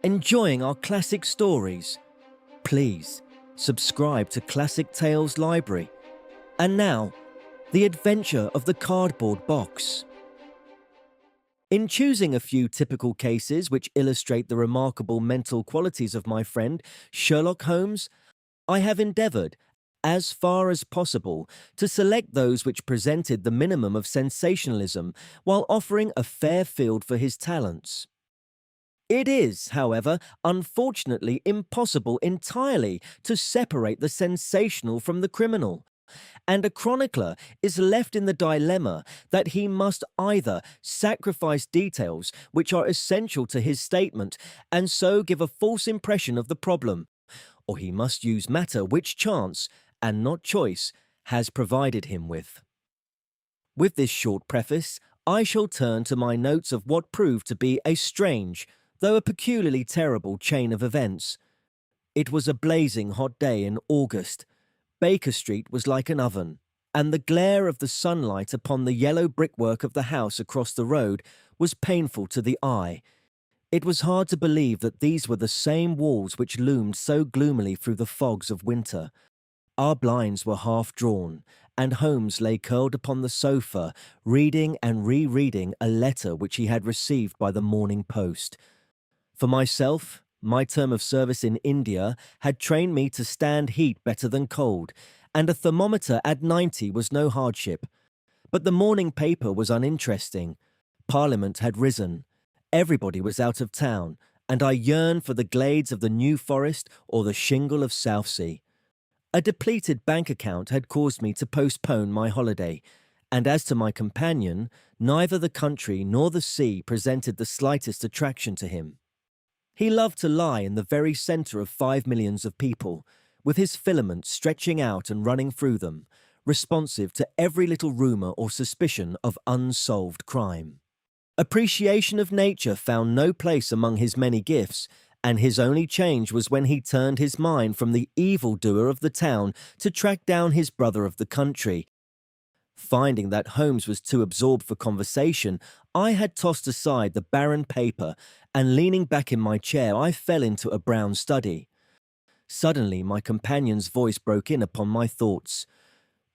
Enjoying our classic stories? Please subscribe to Classic Tales Library. And now, The Adventure of the Cardboard Box. In choosing a few typical cases which illustrate the remarkable mental qualities of my friend Sherlock Holmes, I have endeavoured, as far as possible, to select those which presented the minimum of sensationalism while offering a fair field for his talents. It is, however, unfortunately impossible entirely to separate the sensational from the criminal, and a chronicler is left in the dilemma that he must either sacrifice details which are essential to his statement and so give a false impression of the problem, or he must use matter which chance, and not choice, has provided him with. With this short preface, I shall turn to my notes of what proved to be a strange, though a peculiarly terrible chain of events. It was a blazing hot day in August. Baker Street was like an oven, and the glare of the sunlight upon the yellow brickwork of the house across the road was painful to the eye. It was hard to believe that these were the same walls which loomed so gloomily through the fogs of winter. Our blinds were half drawn, and Holmes lay curled upon the sofa, reading and rereading a letter which he had received by the morning post. For myself, my term of service in India had trained me to stand heat better than cold, and a thermometer at 90 was no hardship. But the morning paper was uninteresting. Parliament had risen. Everybody was out of town, and I yearned for the glades of the New Forest or the shingle of Southsea. A depleted bank account had caused me to postpone my holiday, and as to my companion, neither the country nor the sea presented the slightest attraction to him. He loved to lie in the very centre of 5 millions of people, with his filaments stretching out and running through them, responsive to every little rumour or suspicion of unsolved crime. Appreciation of nature found no place among his many gifts, and his only change was when he turned his mind from the evildoer of the town to track down his brother of the country. Finding that Holmes was too absorbed for conversation, I had tossed aside the barren paper, and leaning back in my chair, I fell into a brown study. Suddenly, my companion's voice broke in upon my thoughts.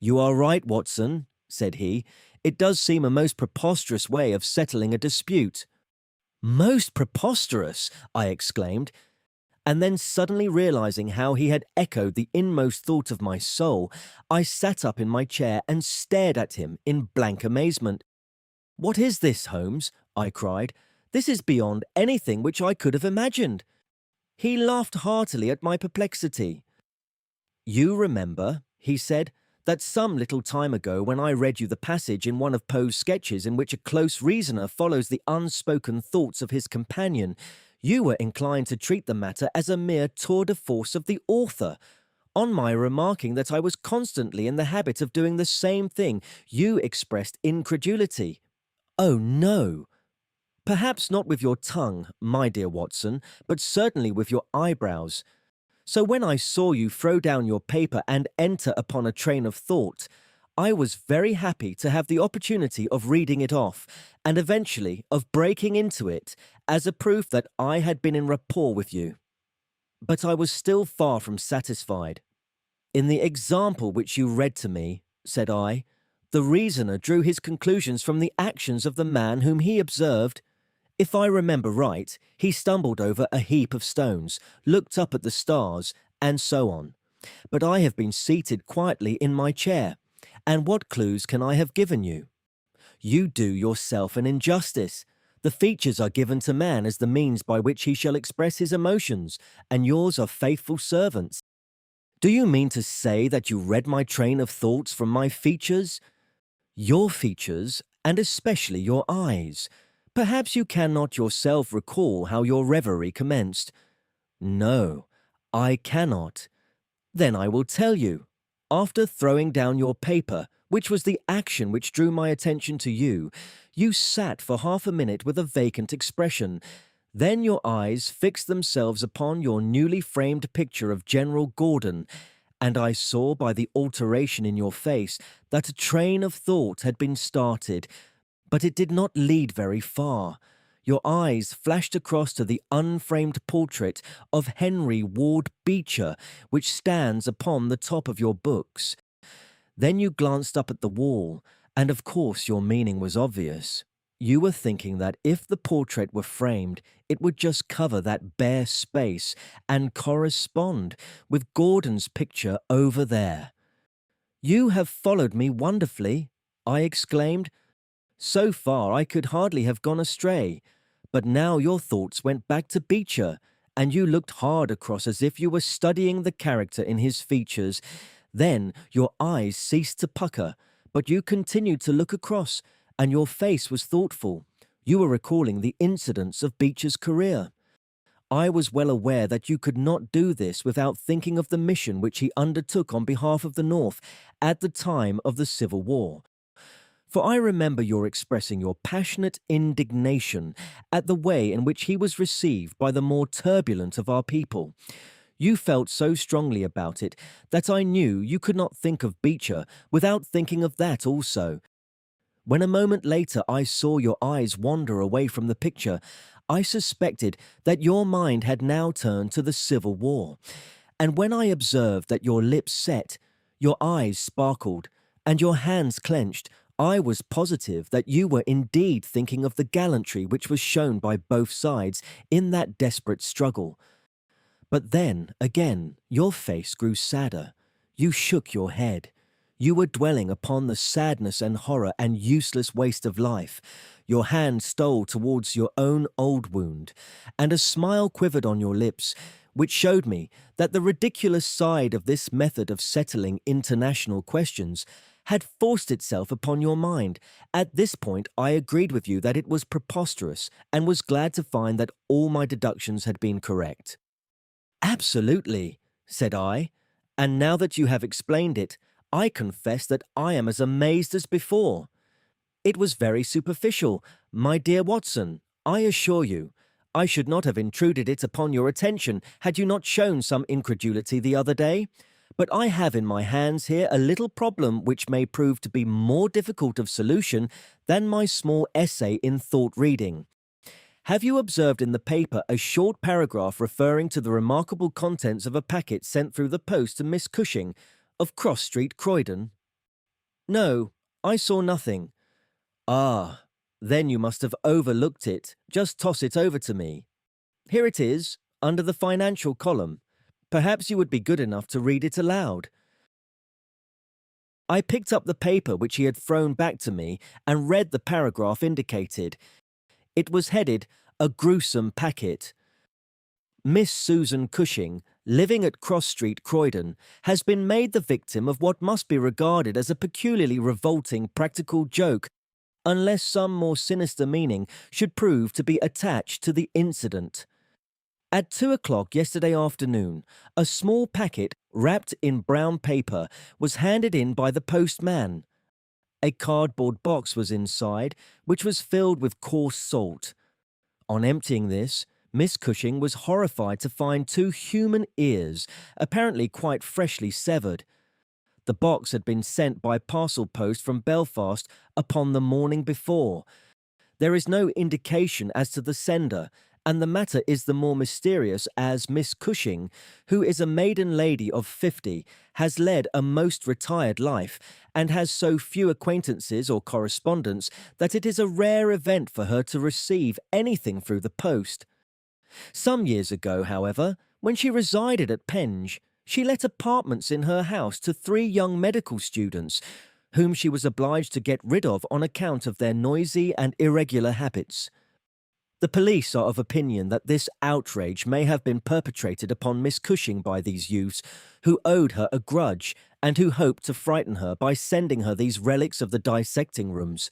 "You are right, Watson," said he. "It does seem a most preposterous way of settling a dispute." "Most preposterous!" I exclaimed, and then suddenly realizing how he had echoed the inmost thought of my soul, I sat up in my chair and stared at him in blank amazement. "What is this, Holmes?" I cried. "This is beyond anything which I could have imagined." He laughed heartily at my perplexity. "You remember," he said, "that some little time ago when I read you the passage in one of Poe's sketches in which a close reasoner follows the unspoken thoughts of his companion, you were inclined to treat the matter as a mere tour de force of the author. On my remarking that I was constantly in the habit of doing the same thing, you expressed incredulity." "Oh, no." "Perhaps not with your tongue, my dear Watson, but certainly with your eyebrows. So when I saw you throw down your paper and enter upon a train of thought, I was very happy to have the opportunity of reading it off, and eventually of breaking into it, as a proof that I had been in rapport with you. But I was still far from satisfied. In the example which you read to me, said I, the reasoner drew his conclusions from the actions of the man whom he observed. If I remember right, he stumbled over a heap of stones, looked up at the stars, and so on. But I have been seated quietly in my chair, and what clues can I have given you? You do yourself an injustice. The features are given to man as the means by which he shall express his emotions, and yours are faithful servants. Do you mean to say that you read my train of thoughts from my features? Your features, and especially your eyes. Perhaps you cannot yourself recall how your reverie commenced." "No, I cannot." "Then I will tell you. After throwing down your paper, which was the action which drew my attention to you, you sat for half a minute with a vacant expression. Then your eyes fixed themselves upon your newly framed picture of General Gordon, and I saw by the alteration in your face that a train of thought had been started, but it did not lead very far. Your eyes flashed across to the unframed portrait of Henry Ward Beecher, which stands upon the top of your books. Then you glanced up at the wall, and of course your meaning was obvious. You were thinking that if the portrait were framed, it would just cover that bare space and correspond with Gordon's picture over there. "You have followed me wonderfully," I exclaimed. "So far I could hardly have gone astray, but now your thoughts went back to Beecher, and you looked hard across as if you were studying the character in his features. Then your eyes ceased to pucker, but you continued to look across, and your face was thoughtful. You were recalling the incidents of Beecher's career. I was well aware that you could not do this without thinking of the mission which he undertook on behalf of the North at the time of the Civil War. For I remember your expressing your passionate indignation at the way in which he was received by the more turbulent of our people. You felt so strongly about it that I knew you could not think of Beecher without thinking of that also. When a moment later I saw your eyes wander away from the picture, I suspected that your mind had now turned to the Civil War. And when I observed that your lips set, your eyes sparkled, and your hands clenched, I was positive that you were indeed thinking of the gallantry which was shown by both sides in that desperate struggle. But then, again, your face grew sadder. You shook your head. You were dwelling upon the sadness and horror and useless waste of life. Your hand stole towards your own old wound, and a smile quivered on your lips, which showed me that the ridiculous side of this method of settling international questions had forced itself upon your mind. At this point, I agreed with you that it was preposterous, and was glad to find that all my deductions had been correct. "Absolutely," said I, "and now that you have explained it, I confess that I am as amazed as before. It was very superficial, my dear Watson, I assure you. I should not have intruded it upon your attention had you not shown some incredulity the other day. But I have in my hands here a little problem which may prove to be more difficult of solution than my small essay in thought reading. Have you observed in the paper a short paragraph referring to the remarkable contents of a packet sent through the post to Miss Cushing, of Cross Street, Croydon?" "No, I saw nothing." "Ah, then you must have overlooked it. Just toss it over to me. Here it is, under the financial column. Perhaps you would be good enough to read it aloud." I picked up the paper which he had thrown back to me and read the paragraph indicated. It was headed, "A Gruesome Packet." "Miss Susan Cushing, living at Cross Street, Croydon, has been made the victim of what must be regarded as a peculiarly revolting practical joke, unless some more sinister meaning should prove to be attached to the incident. At 2 o'clock yesterday afternoon, a small packet wrapped in brown paper was handed in by the postman. A cardboard box was inside, which was filled with coarse salt. On emptying this, Miss Cushing was horrified to find 2 human ears, apparently quite freshly severed. The box had been sent by parcel post from Belfast upon the morning before. There is no indication as to the sender, and the matter is the more mysterious as Miss Cushing, who is a maiden lady of 50, has led a most retired life, and has so few acquaintances or correspondents that it is a rare event for her to receive anything through the post. Some years ago, however, when she resided at Penge, she let apartments in her house to 3 young medical students, whom she was obliged to get rid of on account of their noisy and irregular habits. The police are of opinion that this outrage may have been perpetrated upon Miss Cushing by these youths, who owed her a grudge and who hoped to frighten her by sending her these relics of the dissecting rooms.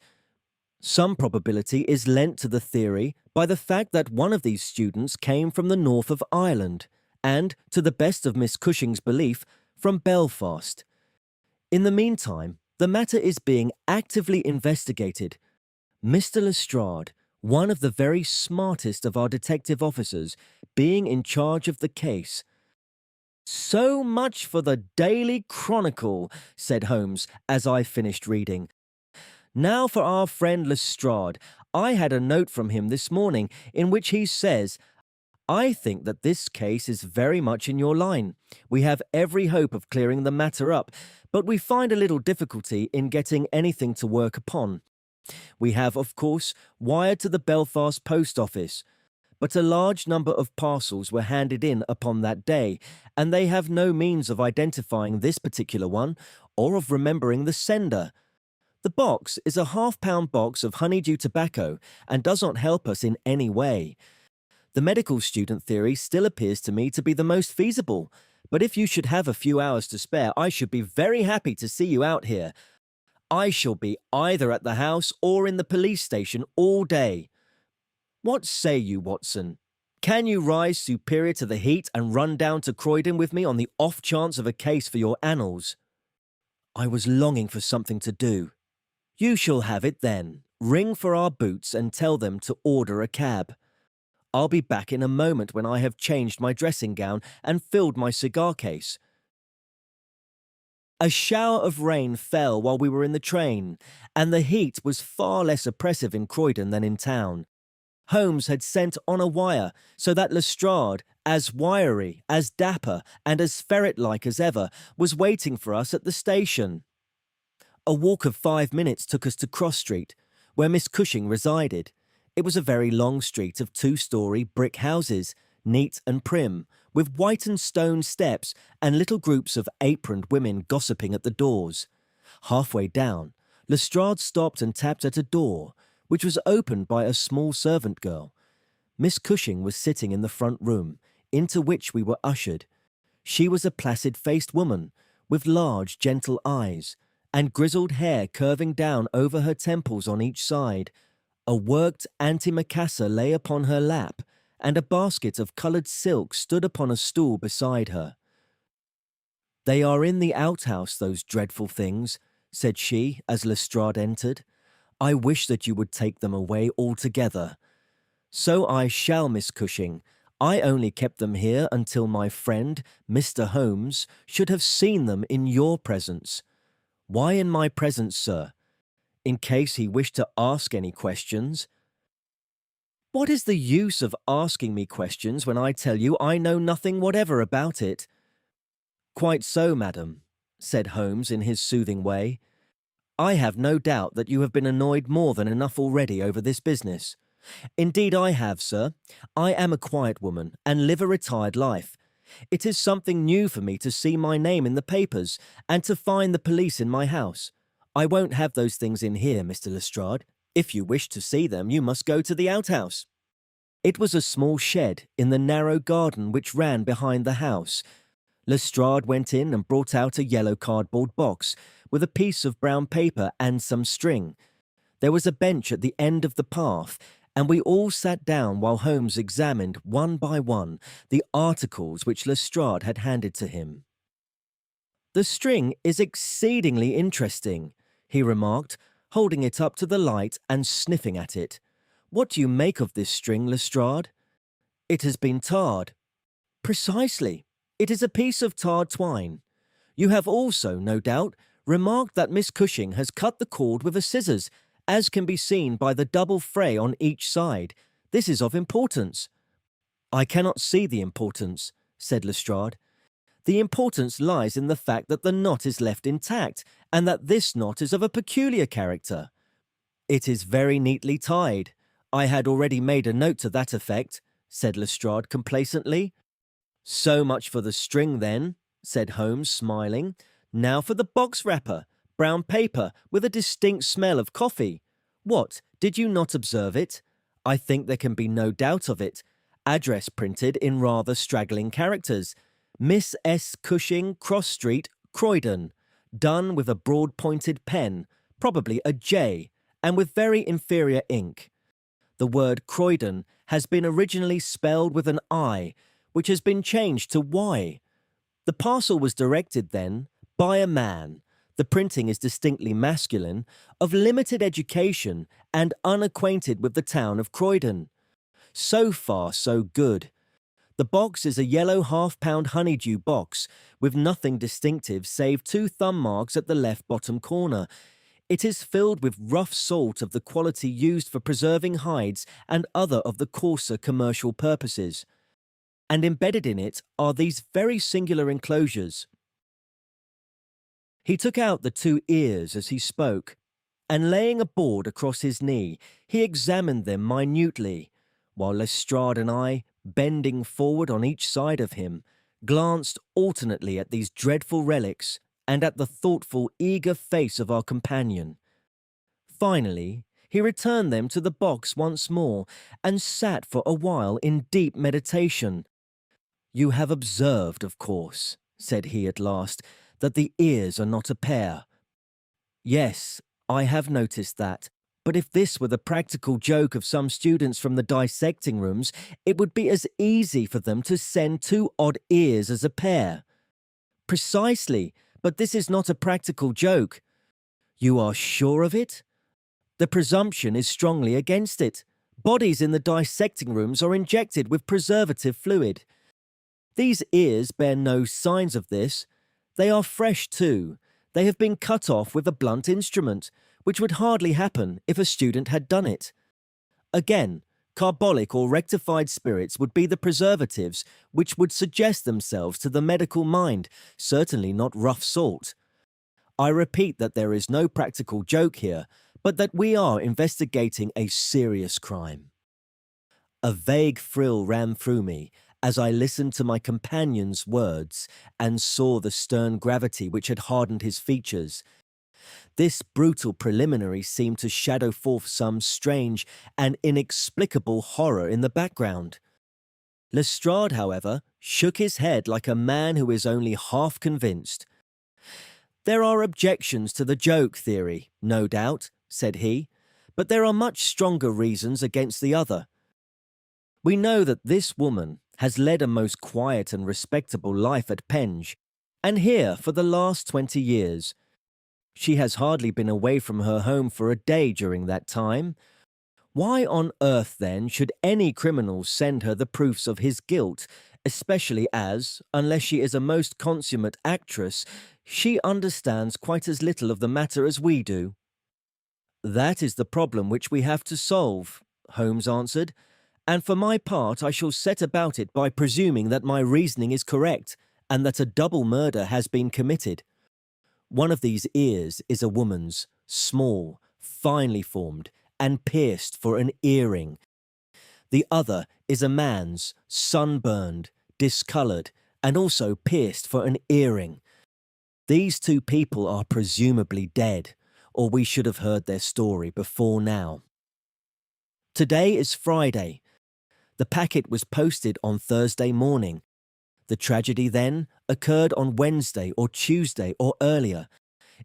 Some probability is lent to the theory by the fact that one of these students came from the north of Ireland, and, to the best of Miss Cushing's belief, from Belfast. In the meantime, the matter is being actively investigated. Mr. Lestrade, one of the very smartest of our detective officers, being in charge of the case. "So much for the Daily Chronicle," said Holmes, as I finished reading. "Now for our friend Lestrade. I had a note from him this morning in which he says, I think that this case is very much in your line. We have every hope of clearing the matter up, but we find a little difficulty in getting anything to work upon. We have, of course, wired to the Belfast post office, but a large number of parcels were handed in upon that day, and they have no means of identifying this particular one or of remembering the sender. The box is a half-pound box of honeydew tobacco and does not help us in any way. The medical student theory still appears to me to be the most feasible, but if you should have a few hours to spare, I should be very happy to see you out here. I shall be either at the house or in the police station all day. What say you, Watson? Can you rise superior to the heat and run down to Croydon with me on the off chance of a case for your annals? I was longing for something to do. You shall have it then. Ring for our boots and tell them to order a cab. I'll be back in a moment when I have changed my dressing gown and filled my cigar case. A shower of rain fell while we were in the train, and the heat was far less oppressive in Croydon than in town. Holmes had sent on a wire so that Lestrade, as wiry, as dapper, and as ferret-like as ever, was waiting for us at the station. A walk of 5 minutes took us to Cross Street, where Miss Cushing resided. It was a very long street of 2-story brick houses, neat and prim, with whitened stone steps and little groups of aproned women gossiping at the doors. Halfway down, Lestrade stopped and tapped at a door, which was opened by a small servant girl. Miss Cushing was sitting in the front room, into which we were ushered. She was a placid-faced woman, with large, gentle eyes, and grizzled hair curving down over her temples on each side. A worked antimacassar lay upon her lap, and a basket of coloured silk stood upon a stool beside her. "They are in the outhouse, those dreadful things," said she as Lestrade entered. "I wish that you would take them away altogether." "So I shall, Miss Cushing. I only kept them here until my friend, Mr. Holmes, should have seen them in your presence." "Why in my presence, sir?" "In case he wished to ask any questions." "What is the use of asking me questions when I tell you I know nothing whatever about it?" "Quite so, madam," said Holmes in his soothing way. "I have no doubt that you have been annoyed more than enough already over this business." "Indeed I have, sir. I am a quiet woman and live a retired life. It is something new for me to see my name in the papers and to find the police in my house. I won't have those things in here, Mr. Lestrade. If you wish to see them, you must go to the outhouse." It was a small shed in the narrow garden which ran behind the house. Lestrade went in and brought out a yellow cardboard box with a piece of brown paper and some string. There was a bench at the end of the path, and we all sat down while Holmes examined one by one the articles which Lestrade had handed to him. "The string is exceedingly interesting," he remarked, holding it up to the light and sniffing at it. "What do you make of this string, Lestrade?" "It has been tarred." "Precisely. It is a piece of tarred twine. You have also, no doubt, remarked that Miss Cushing has cut the cord with a scissors, as can be seen by the double fray on each side. This is of importance." "I cannot see the importance," said Lestrade. "The importance lies in the fact that the knot is left intact, and that this knot is of a peculiar character." "It is very neatly tied. I had already made a note to that effect," said Lestrade complacently. "So much for the string, then," said Holmes, smiling. "Now for the box wrapper. Brown paper, with a distinct smell of coffee. What, did you not observe it? I think there can be no doubt of it. Address printed in rather straggling characters. Miss S. Cushing, Cross Street, Croydon. Done with a broad-pointed pen, probably a J, and with very inferior ink. The word Croydon has been originally spelled with an I, which has been changed to Y. The parcel was directed then by a man. The printing is distinctly masculine, of limited education and unacquainted with the town of Croydon. So far, so good. The box is a yellow half-pound honeydew box, with nothing distinctive save 2 thumb marks at the left bottom corner. It is filled with rough salt of the quality used for preserving hides and other of the coarser commercial purposes. And embedded in it are these very singular enclosures. He took out the 2 ears as he spoke, and laying a board across his knee, he examined them minutely, while Lestrade and I, bending forward on each side of him, glanced alternately at these dreadful relics and at the thoughtful, eager face of our companion. Finally, he returned them to the box once more and sat for a while in deep meditation. "You have observed, of course," said he at last, "that the ears are not a pair." "Yes, I have noticed that. But if this were the practical joke of some students from the dissecting rooms, it would be as easy for them to send 2 odd ears as a pair." "Precisely, but this is not a practical joke." "You are sure of it?" "The presumption is strongly against it. Bodies in the dissecting rooms are injected with preservative fluid. These ears bear no signs of this. They are fresh too. They have been cut off with a blunt instrument, which would hardly happen if a student had done it. Again, carbolic or rectified spirits would be the preservatives which would suggest themselves to the medical mind, certainly not rough salt. I repeat that there is no practical joke here, but that we are investigating a serious crime." A vague thrill ran through me as I listened to my companion's words and saw the stern gravity which had hardened his features. This brutal preliminary seemed to shadow forth some strange and inexplicable horror in the background. Lestrade, however, shook his head like a man who is only half convinced. "There are objections to the joke theory, no doubt," said he, "but there are much stronger reasons against the other. We know that this woman has led a most quiet and respectable life at Penge, and here for the last 20 years. She has hardly been away from her home for a day during that time. Why on earth, then, should any criminal send her the proofs of his guilt, especially as, unless she is a most consummate actress, she understands quite as little of the matter as we do?" "That is the problem which we have to solve," Holmes answered, "and for my part I shall set about it by presuming that my reasoning is correct and that a double murder has been committed. One of these ears is a woman's, small, finely formed, and pierced for an earring. The other is a man's, sunburned, discoloured, and also pierced for an earring. These 2 people are presumably dead, or we should have heard their story before now. Today is Friday. The packet was posted on Thursday morning. The tragedy, then, occurred on Wednesday or Tuesday or earlier.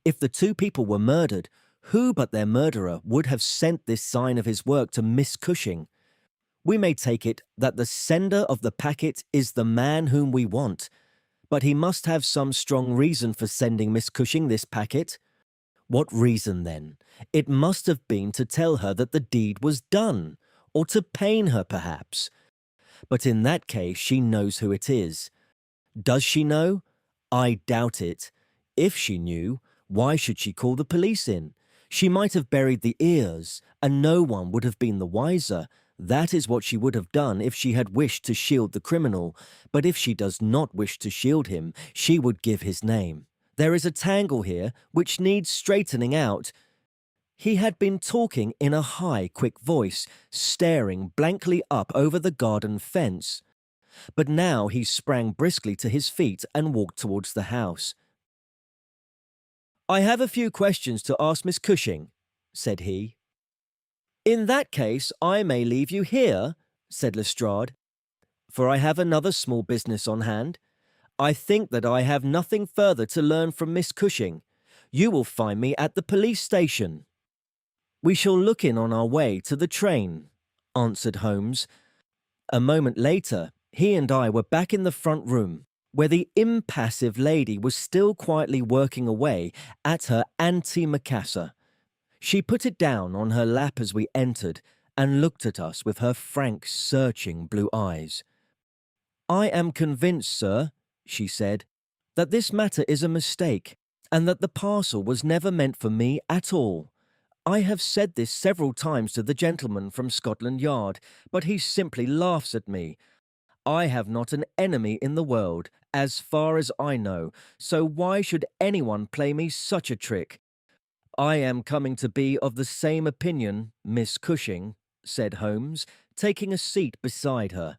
If the 2 people were murdered, who but their murderer would have sent this sign of his work to Miss Cushing? We may take it that the sender of the packet is the man whom we want, but he must have some strong reason for sending Miss Cushing this packet. What reason, then? It must have been to tell her that the deed was done, or to pain her, perhaps. But in that case she knows who it is. Does she know? I doubt it. If she knew, why should she call the police in? She might have buried the ears, and no one would have been the wiser. That is what she would have done if she had wished to shield the criminal. But if she does not wish to shield him, she would give his name. There is a tangle here which needs straightening out. He had been talking in a high, quick voice, staring blankly up over the garden fence. But now he sprang briskly to his feet and walked towards the house. "I have a few questions to ask Miss Cushing," said he. "In that case, I may leave you here," said Lestrade, "for I have another small business on hand. I think that I have nothing further to learn from Miss Cushing. You will find me at the police station." "We shall look in on our way to the train," answered Holmes. A moment later, he and I were back in the front room, where the impassive lady was still quietly working away at her antimacassar. She put it down on her lap as we entered and looked at us with her frank, searching blue eyes. "I am convinced, sir," she said, "that this matter is a mistake. and that the parcel was never meant for me at all. I have said this several times to the gentleman from Scotland Yard, but he simply laughs at me. I have not an enemy in the world, as far as I know, so why should anyone play me such a trick? I am coming to be of the same opinion, Miss Cushing, said Holmes, taking a seat beside her.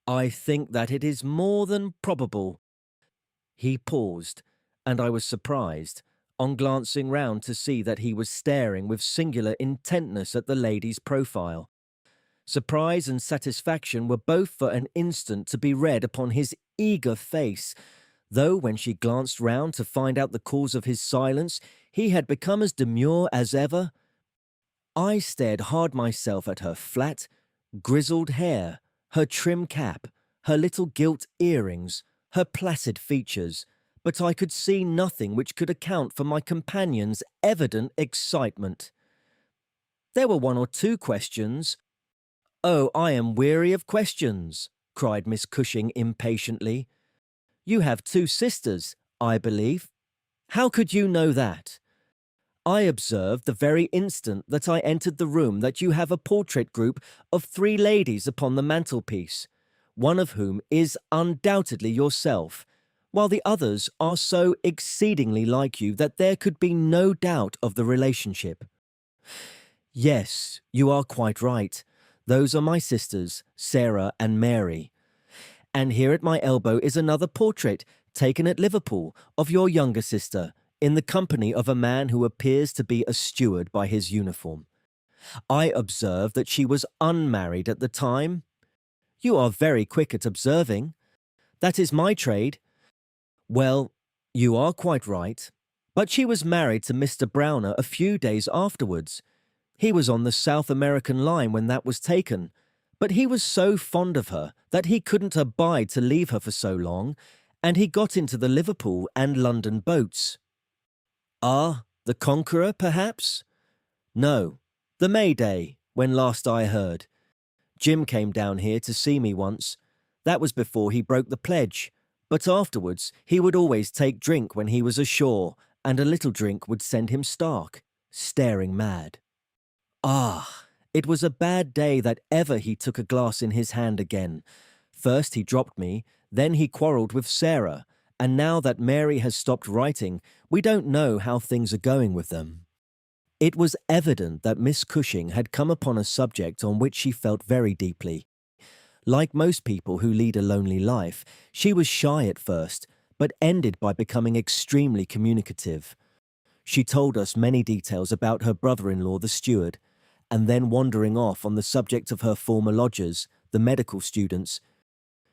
I think that it is more than probable. He paused, and I was surprised, on glancing round to see that he was staring with singular intentness at the lady's profile. Surprise and satisfaction were both for an instant to be read upon his eager face, though when she glanced round to find out the cause of his silence, he had become as demure as ever. I stared hard myself at her flat, grizzled hair, her trim cap, her little gilt earrings, her placid features, but I could see nothing which could account for my companion's evident excitement. There were one or two questions. "Oh, I am weary of questions," cried Miss Cushing impatiently. "You have two sisters, I believe. How could you know that? I observed the very instant that I entered the room that you have a portrait group of 3 ladies upon the mantelpiece, one of whom is undoubtedly yourself, while the others are so exceedingly like you that there could be no doubt of the relationship." "Yes, you are quite right. Those are my sisters, Sarah and Mary. And here at my elbow is another portrait, taken at Liverpool, of your younger sister, in the company of a man who appears to be a steward by his uniform. I observed that she was unmarried at the time. You are very quick at observing. That is my trade. Well, you are quite right. But she was married to Mr. Browner a few days afterwards. He was on the South American line when that was taken, but he was so fond of her that he couldn't abide to leave her for so long, and he got into the Liverpool and London boats." "Ah, the Conqueror, perhaps?" "No, the Mayday, when last I heard. Jim came down here to see me once. That was before he broke the pledge, but afterwards he would always take drink when he was ashore, and a little drink would send him stark, staring mad. Ah, it was a bad day that ever he took a glass in his hand again. First he dropped me, then he quarrelled with Sarah, and now that Mary has stopped writing, we don't know how things are going with them." It was evident that Miss Cushing had come upon a subject on which she felt very deeply. Like most people who lead a lonely life, she was shy at first, but ended by becoming extremely communicative. She told us many details about her brother-in-law, the steward, and then wandering off on the subject of her former lodgers, the medical students,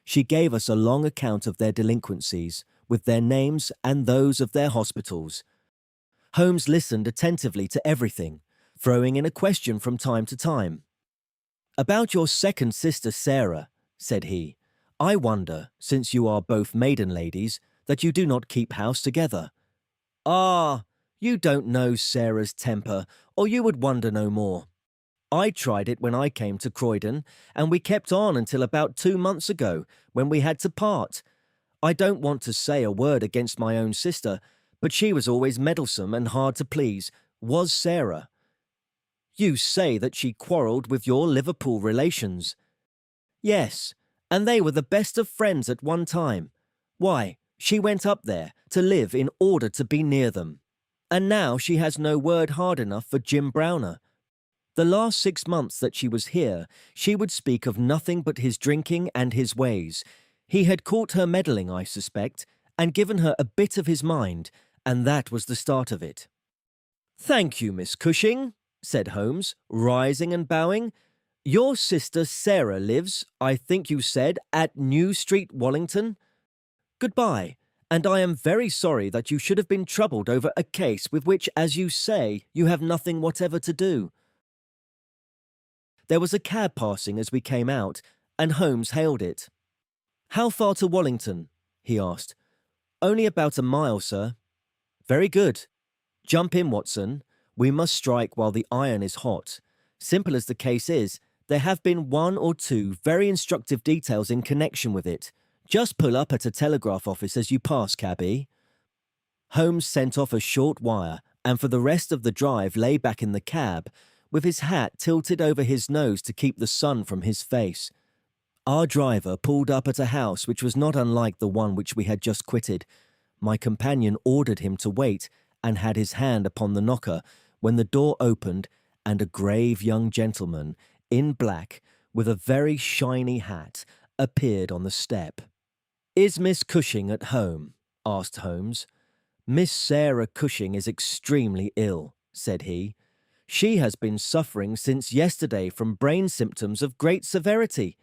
she gave us a long account of their delinquencies, with their names and those of their hospitals. Holmes listened attentively to everything, throwing in a question from time to time. "About your second sister, Sarah," said he, "I wonder, since you are both maiden ladies, that you do not keep house together." "Ah, you don't know Sarah's temper, or you would wonder no more. I tried it when I came to Croydon, and we kept on until about 2 months ago, when we had to part. I don't want to say a word against my own sister, but she was always meddlesome and hard to please, was Sarah." "You say that she quarrelled with your Liverpool relations." "Yes, and they were the best of friends at one time. Why, she went up there to live in order to be near them. And now she has no word hard enough for Jim Browner. The last 6 months that she was here, she would speak of nothing but his drinking and his ways. He had caught her meddling, I suspect, and given her a bit of his mind, and that was the start of it." "Thank you, Miss Cushing," said Holmes, rising and bowing. "Your sister Sarah lives, I think you said, at New Street, Wallington. Goodbye, and I am very sorry that you should have been troubled over a case with which, as you say, you have nothing whatever to do." There was a cab passing as we came out, and Holmes hailed it. "How far to Wallington?" he asked. "Only about a mile, sir." "Very good. Jump in, Watson. We must strike while the iron is hot. Simple as the case is, there have been 1 or 2 very instructive details in connection with it. Just pull up at a telegraph office as you pass, cabby." Holmes sent off a short wire and for the rest of the drive lay back in the cab, with his hat tilted over his nose to keep the sun from his face. Our driver pulled up at a house which was not unlike the one which we had just quitted. My companion ordered him to wait and had his hand upon the knocker when the door opened and a grave young gentleman, in black, with a very shiny hat, appeared on the step. "Is Miss Cushing at home?" asked Holmes. "Miss Sarah Cushing is extremely ill," said he. "She has been suffering since yesterday from brain symptoms of great severity.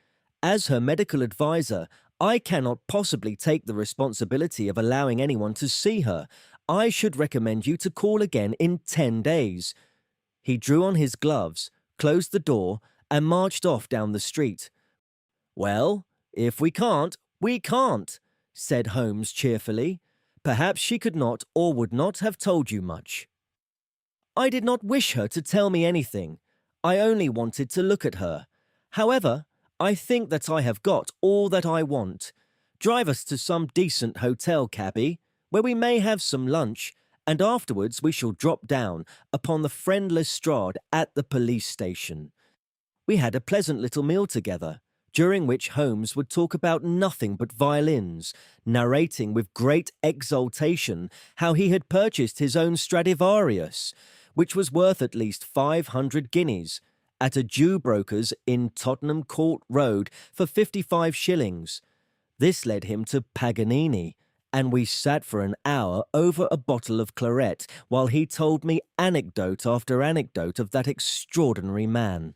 As her medical adviser, I cannot possibly take the responsibility of allowing anyone to see her. I should recommend you to call again in 10 days. He drew on his gloves, closed the door, and marched off down the street. "Well, if we can't, we can't," said Holmes cheerfully. "Perhaps she could not or would not have told you much." "I did not wish her to tell me anything. I only wanted to look at her. However, I think that I have got all that I want. Drive us to some decent hotel, cabby, where we may have some lunch, and afterwards we shall drop down upon the friend Lestrade at the police station." We had a pleasant little meal together, during which Holmes would talk about nothing but violins, narrating with great exultation how he had purchased his own Stradivarius, which was worth at least 500 guineas, at a Jew broker's in Tottenham Court Road for 55 shillings. This led him to Paganini, and we sat for an hour over a bottle of claret while he told me anecdote after anecdote of that extraordinary man.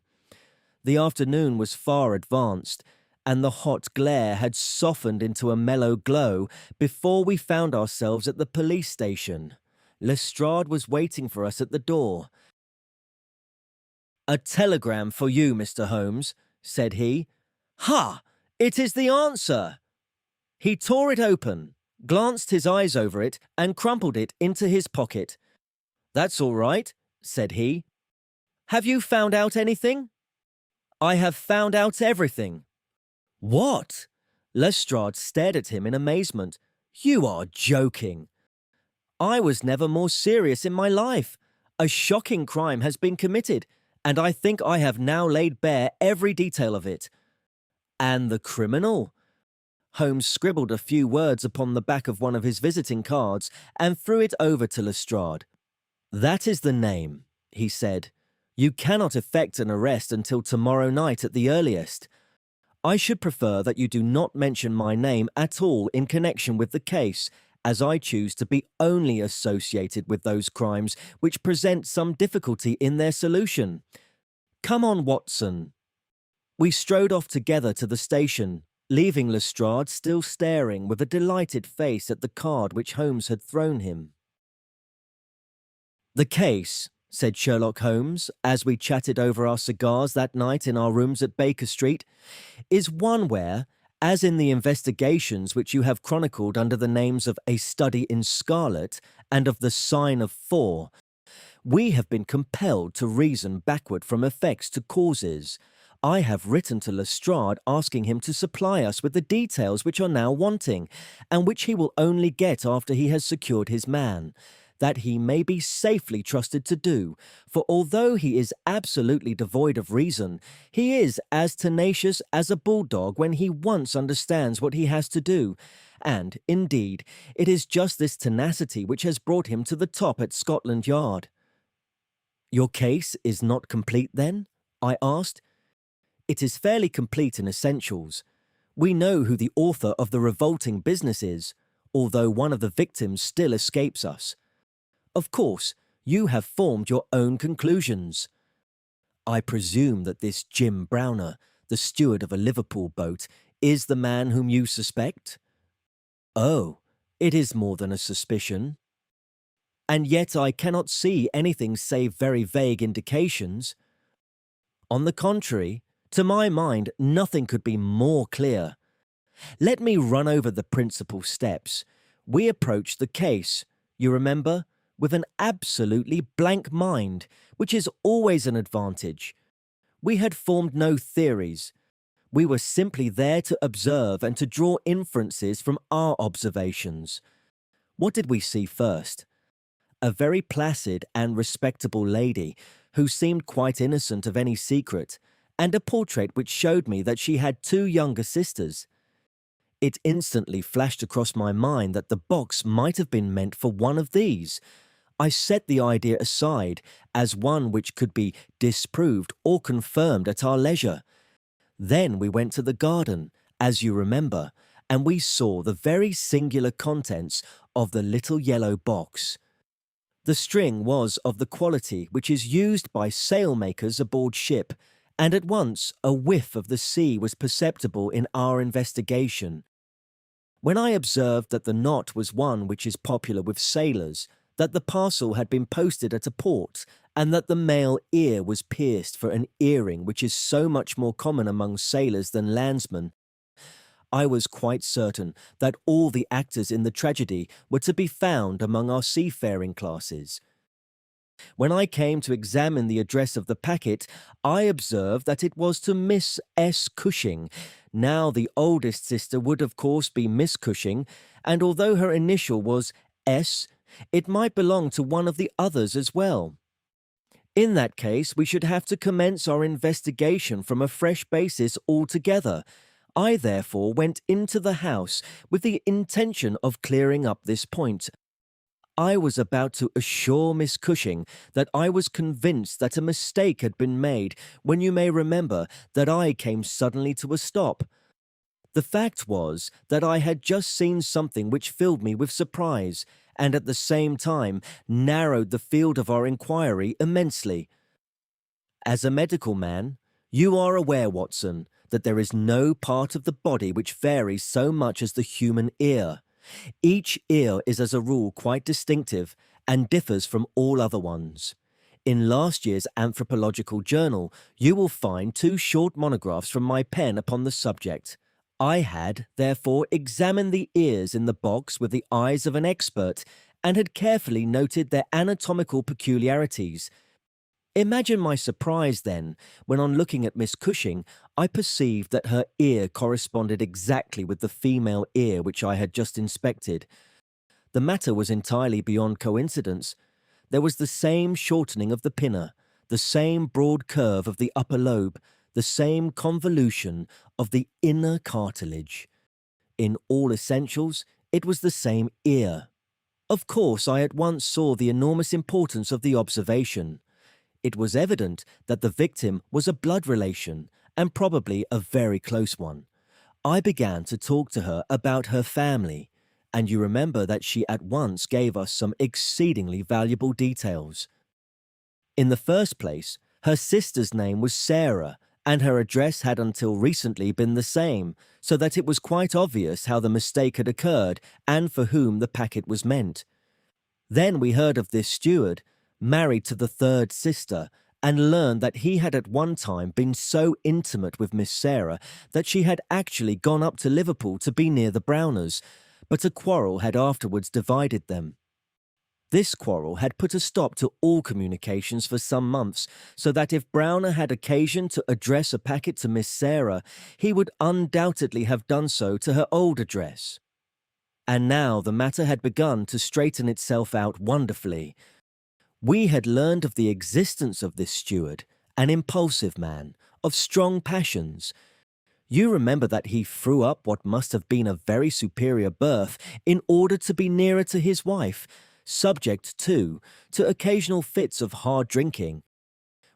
The afternoon was far advanced, and the hot glare had softened into a mellow glow before we found ourselves at the police station. Lestrade was waiting for us at the door. "A telegram for you, Mr. Holmes," said he. "Ha! It is the answer!" He tore it open, glanced his eyes over it, and crumpled it into his pocket. "That's all right," said he. "Have you found out anything?" "I have found out everything." "What?" Lestrade stared at him in amazement. "You are joking." "I was never more serious in my life. A shocking crime has been committed, and I think I have now laid bare every detail of it." "And the criminal?" Holmes scribbled a few words upon the back of one of his visiting cards and threw it over to Lestrade. "That is the name," he said. "You cannot effect an arrest until tomorrow night at the earliest. I should prefer that you do not mention my name at all in connection with the case, as I choose to be only associated with those crimes which present some difficulty in their solution. Come on, Watson." We strode off together to the station, leaving Lestrade still staring with a delighted face at the card which Holmes had thrown him. "The case," said Sherlock Holmes, as we chatted over our cigars that night in our rooms at Baker Street, "is one where, as in the investigations which you have chronicled under the names of A Study in Scarlet and of The Sign of Four, we have been compelled to reason backward from effects to causes. I have written to Lestrade asking him to supply us with the details which are now wanting, and which he will only get after he has secured his man, that he may be safely trusted to do, for although he is absolutely devoid of reason, he is as tenacious as a bulldog when he once understands what he has to do, and, indeed, it is just this tenacity which has brought him to the top at Scotland Yard." "Your case is not complete, then?" I asked. "It is fairly complete in essentials. We know who the author of the revolting business is, although one of the victims still escapes us. Of course, you have formed your own conclusions. I presume that this Jim Browner, the steward of a Liverpool boat, is the man whom you suspect?" "Oh, it is more than a suspicion." "And yet I cannot see anything save very vague indications." "On the contrary, to my mind, nothing could be more clear. Let me run over the principal steps. We approached the case, you remember, with an absolutely blank mind, which is always an advantage. We had formed no theories. We were simply there to observe and to draw inferences from our observations. What did we see first? A very placid and respectable lady who seemed quite innocent of any secret, and a portrait which showed me that she had two younger sisters. It instantly flashed across my mind that the box might have been meant for one of these. I set the idea aside as one which could be disproved or confirmed at our leisure. Then we went to the garden, as you remember, and we saw the very singular contents of the little yellow box. The string was of the quality which is used by sailmakers aboard ship, and at once a whiff of the sea was perceptible in our investigation. When I observed that the knot was one which is popular with sailors, that the parcel had been posted at a port, and that the male ear was pierced for an earring which is so much more common among sailors than landsmen, I was quite certain that all the actors in the tragedy were to be found among our seafaring classes. When I came to examine the address of the packet, I observed that it was to Miss S. Cushing. Now, the oldest sister would of course be Miss Cushing, and although her initial was S, it might belong to one of the others as well. In that case, we should have to commence our investigation from a fresh basis altogether. I therefore went into the house with the intention of clearing up this point. I was about to assure Miss Cushing that I was convinced that a mistake had been made when you may remember that I came suddenly to a stop. The fact was that I had just seen something which filled me with surprise and at the same time narrowed the field of our inquiry immensely. As a medical man, you are aware, Watson, that there is no part of the body which varies so much as the human ear. Each ear is as a rule quite distinctive and differs from all other ones. In last year's Anthropological Journal, you will find 2 short monographs from my pen upon the subject. I had, therefore, examined the ears in the box with the eyes of an expert and had carefully noted their anatomical peculiarities. Imagine my surprise, then, when on looking at Miss Cushing, I perceived that her ear corresponded exactly with the female ear which I had just inspected. The matter was entirely beyond coincidence. There was the same shortening of the pinna, the same broad curve of the upper lobe, the same convolution of the inner cartilage. In all essentials, it was the same ear. Of course, I at once saw the enormous importance of the observation. It was evident that the victim was a blood relation, and probably a very close one. I began to talk to her about her family, and you remember that she at once gave us some exceedingly valuable details. In the first place, her sister's name was Sarah, and her address had until recently been the same, so that it was quite obvious how the mistake had occurred and for whom the packet was meant. Then we heard of this steward, married to the third sister, and learned that he had at one time been so intimate with Miss Sarah that she had actually gone up to Liverpool to be near the Browners, but a quarrel had afterwards divided them. This quarrel had put a stop to all communications for some months, so that if Browner had occasion to address a packet to Miss Sarah, he would undoubtedly have done so to her old address. And now the matter had begun to straighten itself out wonderfully. We had learned of the existence of this steward, an impulsive man, of strong passions. You remember that he threw up what must have been a very superior berth in order to be nearer to his wife, subject, too, to occasional fits of hard drinking.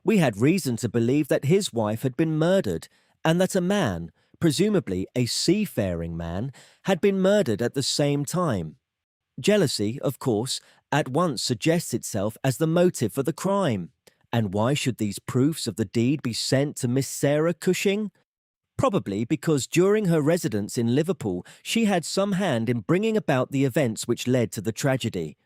We had reason to believe that his wife had been murdered, and that a man, presumably a seafaring man, had been murdered at the same time. Jealousy, of course, at once suggests itself as the motive for the crime. And why should these proofs of the deed be sent to Miss Sarah Cushing? Probably because during her residence in Liverpool she had some hand in bringing about the events which led to the tragedy.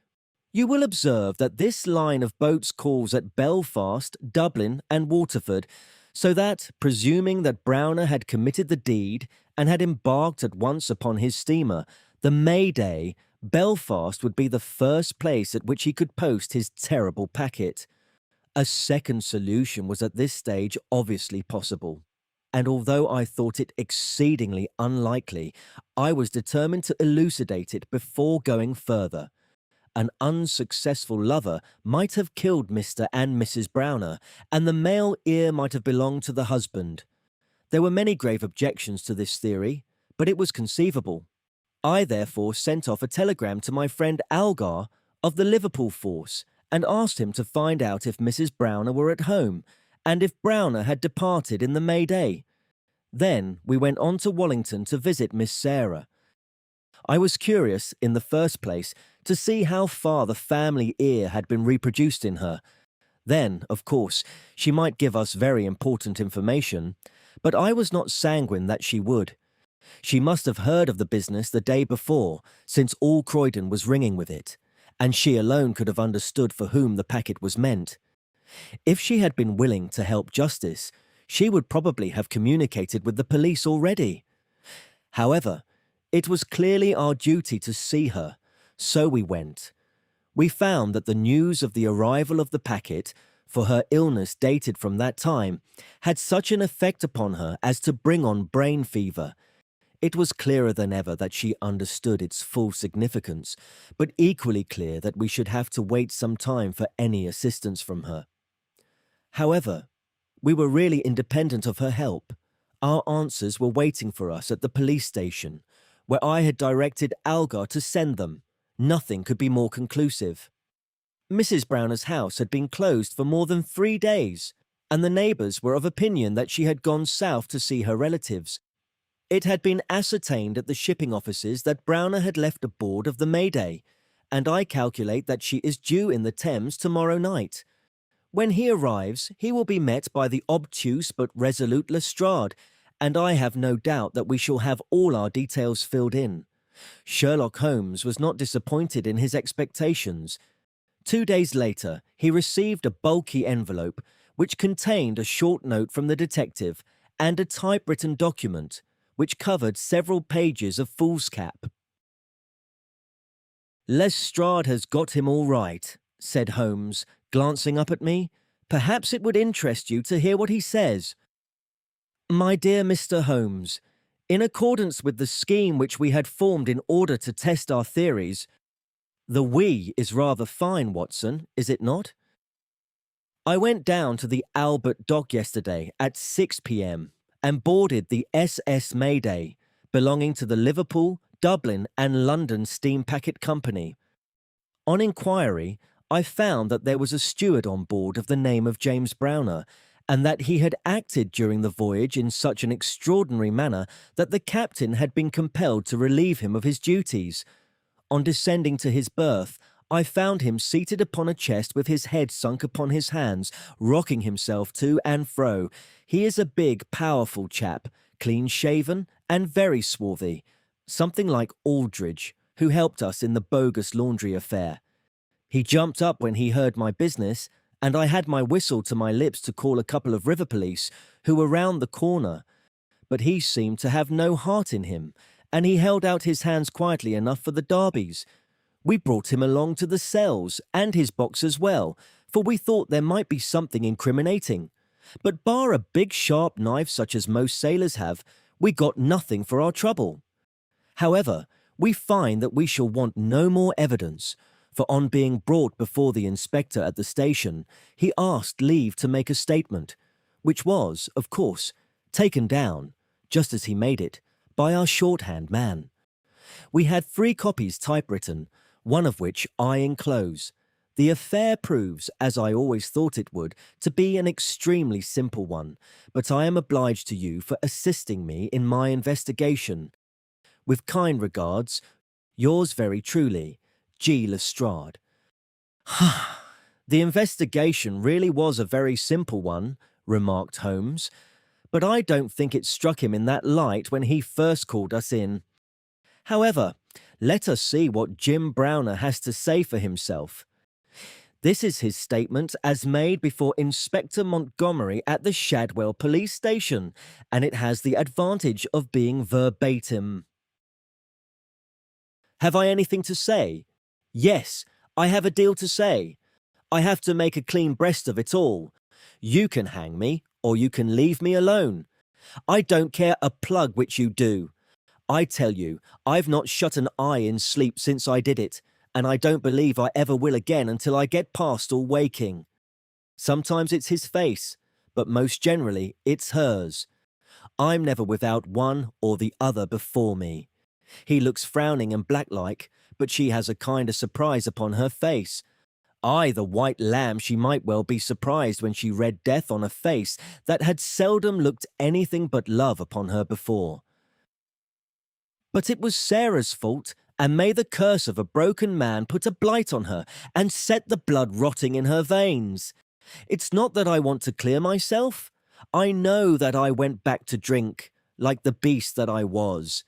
You will observe that this line of boats calls at Belfast, Dublin and Waterford, so that, presuming that Browner had committed the deed and had embarked at once upon his steamer, the May Day, Belfast would be the first place at which he could post his terrible packet. A second solution was at this stage obviously possible, and although I thought it exceedingly unlikely, I was determined to elucidate it before going further. An unsuccessful lover might have killed Mr. and Mrs. Browner, and the male ear might have belonged to the husband. There were many grave objections to this theory, but it was conceivable. I therefore sent off a telegram to my friend Algar of the Liverpool force and asked him to find out if Mrs. Browner were at home and if Browner had departed in the May Day. Then we went on to Wallington to visit Miss Sarah. I was curious, in the first place, to see how far the family ear had been reproduced in her. Then, of course, she might give us very important information, but I was not sanguine that she would. She must have heard of the business the day before, since all Croydon was ringing with it, and she alone could have understood for whom the packet was meant. If she had been willing to help justice, she would probably have communicated with the police already. However, it was clearly our duty to see her, so we went. We found that the news of the arrival of the packet, for her illness dated from that time, had such an effect upon her as to bring on brain fever. It was clearer than ever that she understood its full significance, but equally clear that we should have to wait some time for any assistance from her. However, we were really independent of her help. Our answers were waiting for us at the police station, where I had directed Algar to send them. Nothing could be more conclusive. Mrs. Browner's house had been closed for more than 3 days, and the neighbours were of opinion that she had gone south to see her relatives. It had been ascertained at the shipping offices that Browner had left aboard of the Mayday, and I calculate that she is due in the Thames tomorrow night. When he arrives, he will be met by the obtuse but resolute Lestrade, and I have no doubt that we shall have all our details filled in. Sherlock Holmes was not disappointed in his expectations. 2 days later, he received a bulky envelope, which contained a short note from the detective and a typewritten document, which covered several pages of foolscap. "Lestrade has got him all right," said Holmes, glancing up at me. "Perhaps it would interest you to hear what he says. My dear Mr. Holmes, in accordance with the scheme which we had formed in order to test our theories—" The "we" is rather fine, Watson, is it not? "I went down to the Albert Dock yesterday at 6 p.m. and boarded the SS Mayday, belonging to the Liverpool, Dublin and London Steam Packet Company. On inquiry, I found that there was a steward on board of the name of James Browner, and that he had acted during the voyage in such an extraordinary manner that the captain had been compelled to relieve him of his duties. On descending to his berth, I found him seated upon a chest with his head sunk upon his hands, rocking himself to and fro. He is a big, powerful chap, clean-shaven and very swarthy, something like Aldridge, who helped us in the bogus laundry affair. He jumped up when he heard my business, and I had my whistle to my lips to call a couple of river police, who were round the corner. But he seemed to have no heart in him, and he held out his hands quietly enough for the darbies. We brought him along to the cells, and his box as well, for we thought there might be something incriminating. But bar a big sharp knife such as most sailors have, we got nothing for our trouble. However, we find that we shall want no more evidence, for on being brought before the inspector at the station, he asked leave to make a statement, which was, of course, taken down, just as he made it, by our shorthand man. We had 3 copies typewritten, one of which I enclose. The affair proves, as I always thought it would, to be an extremely simple one, but I am obliged to you for assisting me in my investigation. With kind regards, yours very truly, G. Lestrade. The investigation really was a very simple one, remarked Holmes, but I don't think it struck him in that light when he first called us in. However, let us see what Jim Browner has to say for himself. This is his statement as made before Inspector Montgomery at the Shadwell police station, and it has the advantage of being verbatim. Have I anything to say? Yes, I have a deal to say. I have to make a clean breast of it all. You can hang me, or you can leave me alone. I don't care a plug which you do. I tell you, I've not shut an eye in sleep since I did it, and I don't believe I ever will again until I get past all waking. Sometimes it's his face, but most generally it's hers. I'm never without one or the other before me. He looks frowning and black-like, but she has a kind of surprise upon her face. I, the white lamb, she might well be surprised when she read death on a face that had seldom looked anything but love upon her before. But it was Sarah's fault, and may the curse of a broken man put a blight on her and set the blood rotting in her veins. It's not that I want to clear myself. I know that I went back to drink, like the beast that I was.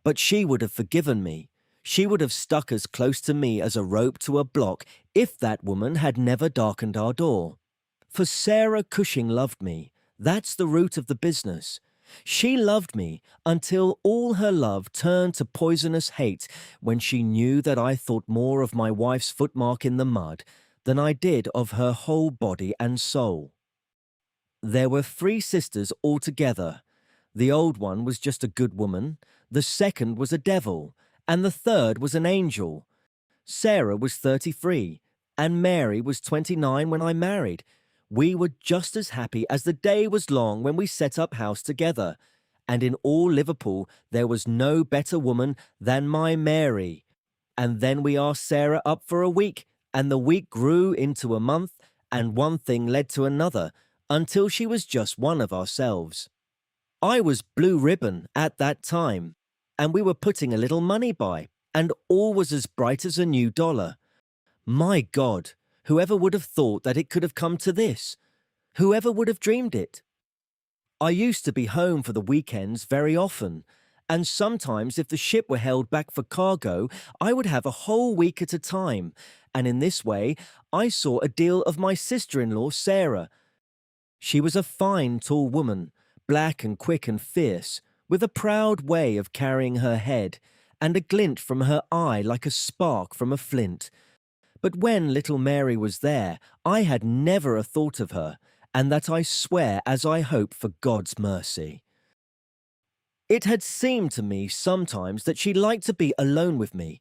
But she would have forgiven me. She would have stuck as close to me as a rope to a block if that woman had never darkened our door. For Sarah Cushing loved me. That's the root of the business. She loved me until all her love turned to poisonous hate when she knew that I thought more of my wife's footmark in the mud than I did of her whole body and soul. There were 3 sisters altogether. The old one was just a good woman, the second was a devil, and the third was an angel. Sarah was 33, and Mary was 29 when I married. We were just as happy as the day was long when we set up house together, and in all Liverpool there was no better woman than my Mary. And then we asked Sarah up for a week, and the week grew into a month, and one thing led to another, until she was just one of ourselves. I was blue ribbon at that time, and we were putting a little money by, and all was as bright as a new dollar. My God, whoever would have thought that it could have come to this? Whoever would have dreamed it? I used to be home for the weekends very often, and sometimes if the ship were held back for cargo, I would have a whole week at a time, and in this way I saw a deal of my sister-in-law Sarah. She was a fine tall woman, black and quick and fierce, with a proud way of carrying her head, and a glint from her eye like a spark from a flint. But when little Mary was there, I had never a thought of her, and that I swear as I hope for God's mercy. It had seemed to me sometimes that she liked to be alone with me,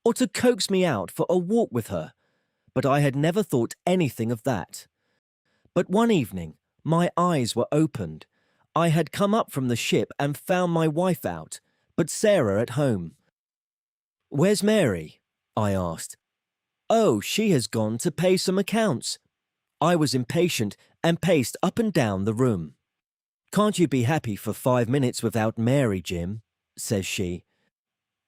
or to coax me out for a walk with her, but I had never thought anything of that. But one evening, my eyes were opened. I had come up from the ship and found my wife out, but Sarah at home. "Where's Mary?" I asked. "Oh, she has gone to pay some accounts." I was impatient and paced up and down the room. "Can't you be happy for 5 minutes without Mary, Jim?" says she.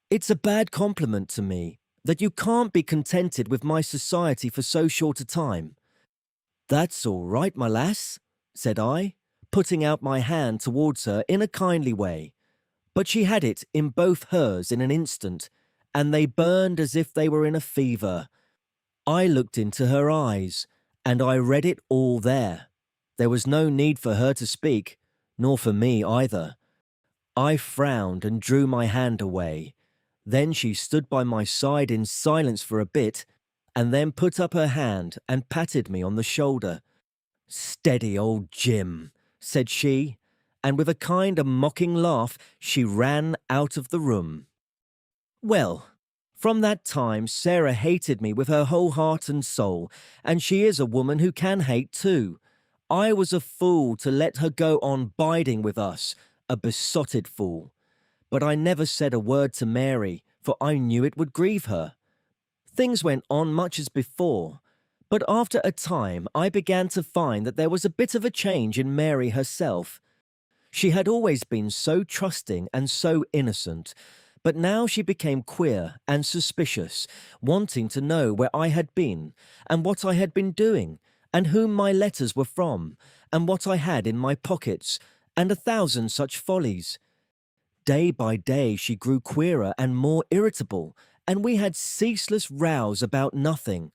"It's a bad compliment to me, that you can't be contented with my society for so short a time." "That's all right, my lass," said I, putting out my hand towards her in a kindly way. But she had it in both hers in an instant, and they burned as if they were in a fever. I looked into her eyes, and I read it all there. There was no need for her to speak, nor for me either. I frowned and drew my hand away. Then she stood by my side in silence for a bit, and then put up her hand and patted me on the shoulder. "Steady, old Jim," said she, and with a kind of mocking laugh she ran out of the room. Well, from that time Sarah hated me with her whole heart and soul, and she is a woman who can hate too. I was a fool to let her go on biding with us, a besotted fool. But I never said a word to Mary, for I knew it would grieve her. Things went on much as before, but after a time I began to find that there was a bit of a change in Mary herself. She had always been so trusting and so innocent, but now she became queer and suspicious, wanting to know where I had been, and what I had been doing, and whom my letters were from, and what I had in my pockets, and 1,000 such follies. Day by day she grew queerer and more irritable, and we had ceaseless rows about nothing.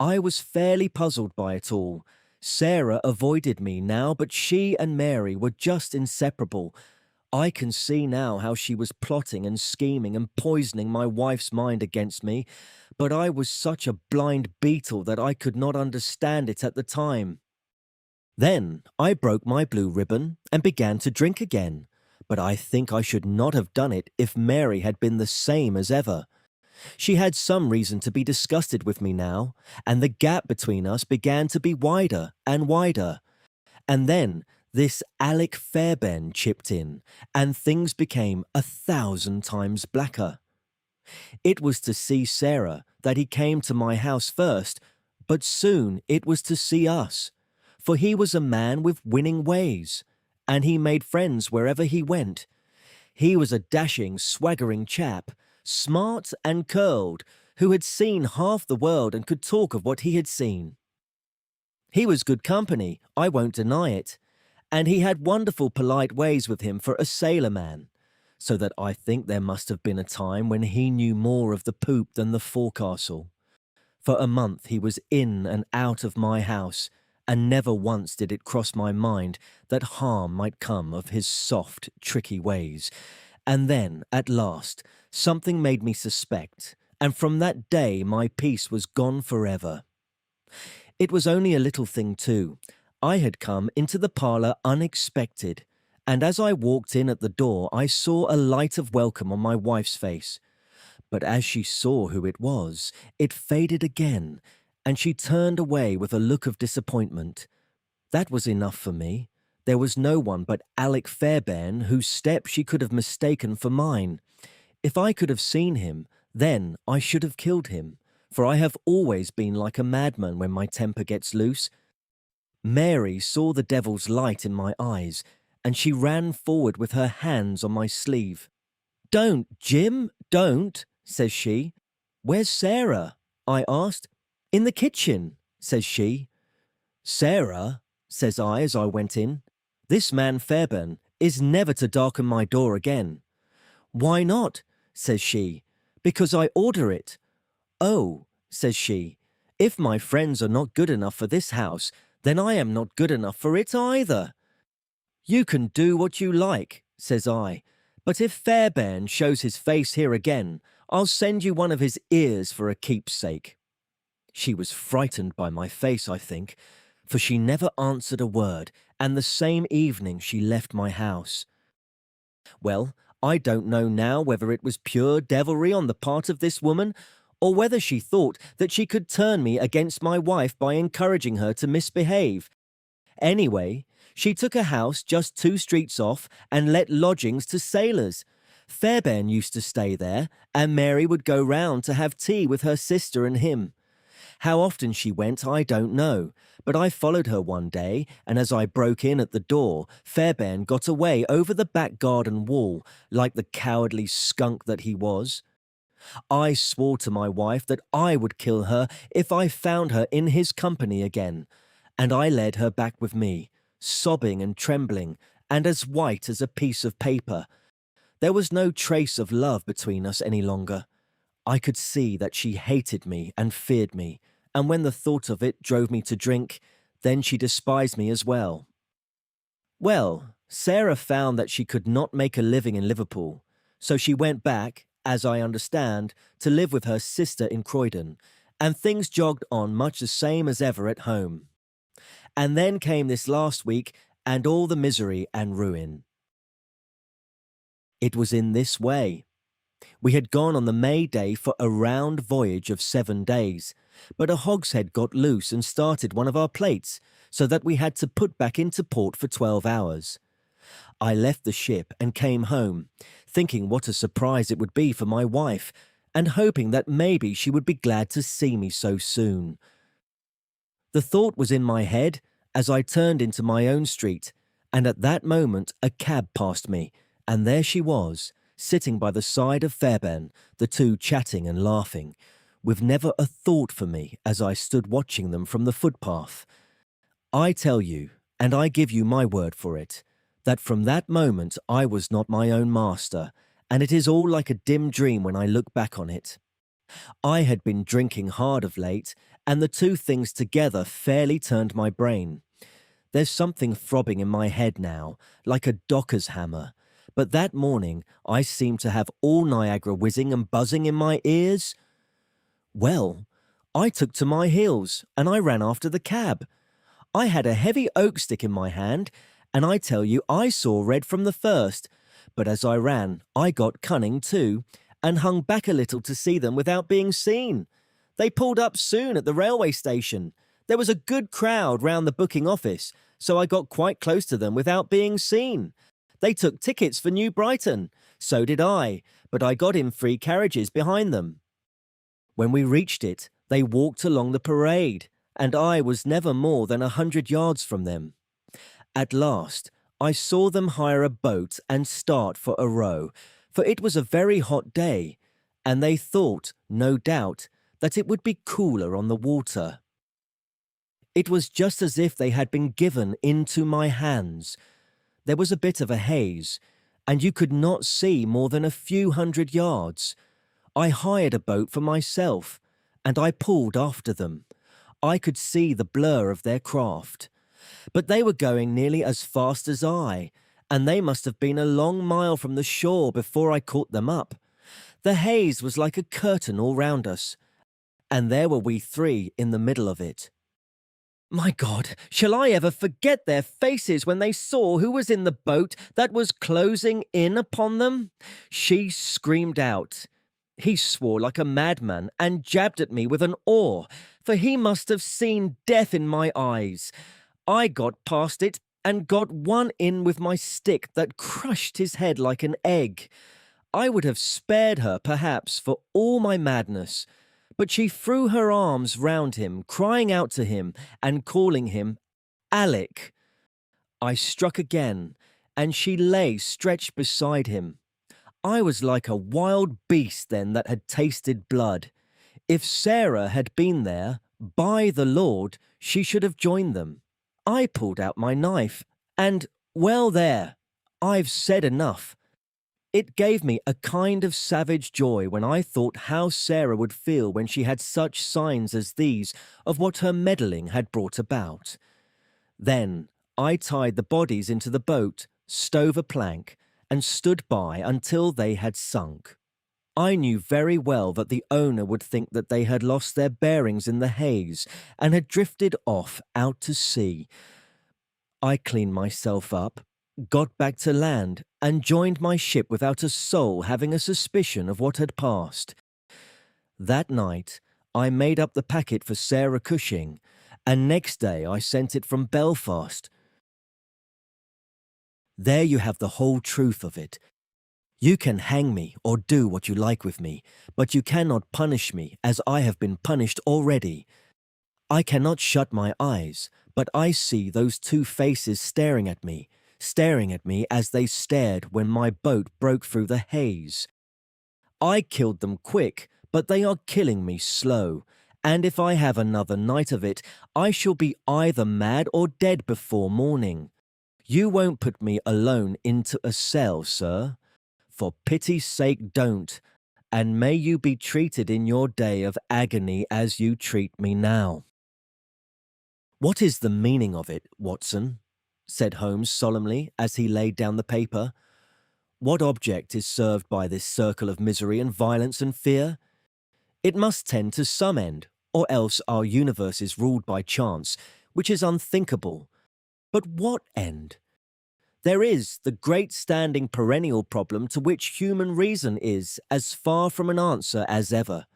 I was fairly puzzled by it all. Sarah avoided me now, but she and Mary were just inseparable. I can see now how she was plotting and scheming and poisoning my wife's mind against me, but I was such a blind beetle that I could not understand it at the time. Then I broke my blue ribbon and began to drink again, but I think I should not have done it if Mary had been the same as ever. She had some reason to be disgusted with me now, and the gap between us began to be wider and wider. And then this Alec Fairbairn chipped in, and things became 1,000 times blacker. It was to see Sarah that he came to my house first, but soon it was to see us, for he was a man with winning ways, and he made friends wherever he went. He was a dashing, swaggering chap, smart and curled, who had seen half the world and could talk of what he had seen. He was good company, I won't deny it, and he had wonderful polite ways with him for a sailor man, so that I think there must have been a time when he knew more of the poop than the forecastle. For a month he was in and out of my house, and never once did it cross my mind that harm might come of his soft, tricky ways. And then, at last, something made me suspect, and from that day my peace was gone forever. It was only a little thing too. I had come into the parlour unexpected, and as I walked in at the door I saw a light of welcome on my wife's face. But as she saw who it was, it faded again, and she turned away with a look of disappointment. That was enough for me. There was no one but Alec Fairbairn whose step she could have mistaken for mine. If I could have seen him, then I should have killed him, for I have always been like a madman when my temper gets loose. Mary saw the devil's light in my eyes, and she ran forward with her hands on my sleeve. "Don't, Jim, don't," says she. "Where's Sarah?" I asked. "In the kitchen," says she. "Sarah," says I as I went in, "this man Fairbairn is never to darken my door again." "Why not?" says she. "Because I order it." "Oh," says she, "if my friends are not good enough for this house, then I am not good enough for it either." "You can do what you like," says I, "but if Fairbairn shows his face here again, I'll send you one of his ears for a keepsake." She was frightened by my face, I think, for she never answered a word, and the same evening she left my house. Well, I don't know now whether it was pure devilry on the part of this woman, or whether she thought that she could turn me against my wife by encouraging her to misbehave. Anyway, she took a house just 2 streets off and let lodgings to sailors. Fairbairn used to stay there, and Mary would go round to have tea with her sister and him. How often she went, I don't know, but I followed her one day, and as I broke in at the door, Fairbairn got away over the back garden wall, like the cowardly skunk that he was. I swore to my wife that I would kill her if I found her in his company again, and I led her back with me, sobbing and trembling, and as white as a piece of paper. There was no trace of love between us any longer. I could see that she hated me and feared me, and when the thought of it drove me to drink, then she despised me as well. Well, Sarah found that she could not make a living in Liverpool, so she went back, as I understand, to live with her sister in Croydon, and things jogged on much the same as ever at home. And then came this last week, and all the misery and ruin. It was in this way. We had gone on the May Day for a round voyage of 7 days, but a hogshead got loose and started one of our plates, so that we had to put back into port for 12 hours. I left the ship and came home, thinking what a surprise it would be for my wife, and hoping that maybe she would be glad to see me so soon. The thought was in my head as I turned into my own street, and at that moment a cab passed me, and there she was, sitting by the side of Fairbairn, the two chatting and laughing, with never a thought for me as I stood watching them from the footpath. I tell you, and I give you my word for it, that from that moment I was not my own master, and it is all like a dim dream when I look back on it. I had been drinking hard of late, and the two things together fairly turned my brain. There's something throbbing in my head now, like a docker's hammer, but that morning I seemed to have all Niagara whizzing and buzzing in my ears. Well, I took to my heels, and I ran after the cab. I had a heavy oak stick in my hand, and I tell you I saw red from the first. But as I ran, I got cunning too, and hung back a little to see them without being seen. They pulled up soon at the railway station. There was a good crowd round the booking office, so I got quite close to them without being seen. They took tickets for New Brighton. So did I, but I got in free carriages behind them. When we reached it, they walked along the parade, and I was never more than 100 yards from them. At last, I saw them hire a boat and start for a row, for it was a very hot day, and they thought, no doubt, that it would be cooler on the water. It was just as if they had been given into my hands. There was a bit of a haze, and you could not see more than a few 100 yards. I hired a boat for myself, and I pulled after them. I could see the blur of their craft. But they were going nearly as fast as I, and they must have been a long mile from the shore before I caught them up. The haze was like a curtain all round us, and there were we three in the middle of it. My God, shall I ever forget their faces when they saw who was in the boat that was closing in upon them? She screamed out. He swore like a madman and jabbed at me with an oar, for he must have seen death in my eyes. I got past it and got one in with my stick that crushed his head like an egg. I would have spared her, perhaps, for all my madness, but she threw her arms round him, crying out to him and calling him Alec. I struck again, and she lay stretched beside him. I was like a wild beast then that had tasted blood. If Sarah had been there, by the Lord, she should have joined them. I pulled out my knife, and, well there, I've said enough. It gave me a kind of savage joy when I thought how Sarah would feel when she had such signs as these of what her meddling had brought about. Then I tied the bodies into the boat, stove a plank, and stood by until they had sunk. I knew very well that the owner would think that they had lost their bearings in the haze and had drifted off out to sea. I cleaned myself up, got back to land, and joined my ship without a soul having a suspicion of what had passed. That night, I made up the packet for Sarah Cushing, and next day I sent it from Belfast. There you have the whole truth of it. You can hang me or do what you like with me, but you cannot punish me as I have been punished already. I cannot shut my eyes, but I see those two faces staring at me as they stared when my boat broke through the haze. I killed them quick, but they are killing me slow, and if I have another night of it, I shall be either mad or dead before morning. You won't put me alone into a cell, sir. For pity's sake, don't, and may you be treated in your day of agony as you treat me now. What is the meaning of it, Watson? Said Holmes solemnly as he laid down the paper. What object is served by this circle of misery and violence and fear? It must tend to some end, or else our universe is ruled by chance, which is unthinkable. But what end? There is the great standing perennial problem to which human reason is as far from an answer as ever.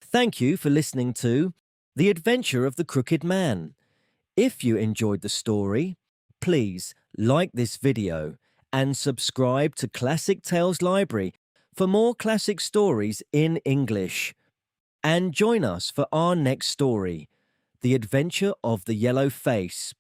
Thank you for listening to The Adventure of the Crooked Man. If you enjoyed the story, please like this video and subscribe to Classic Tales Library for more classic stories in English. And join us for our next story, The Adventure of the Yellow Face.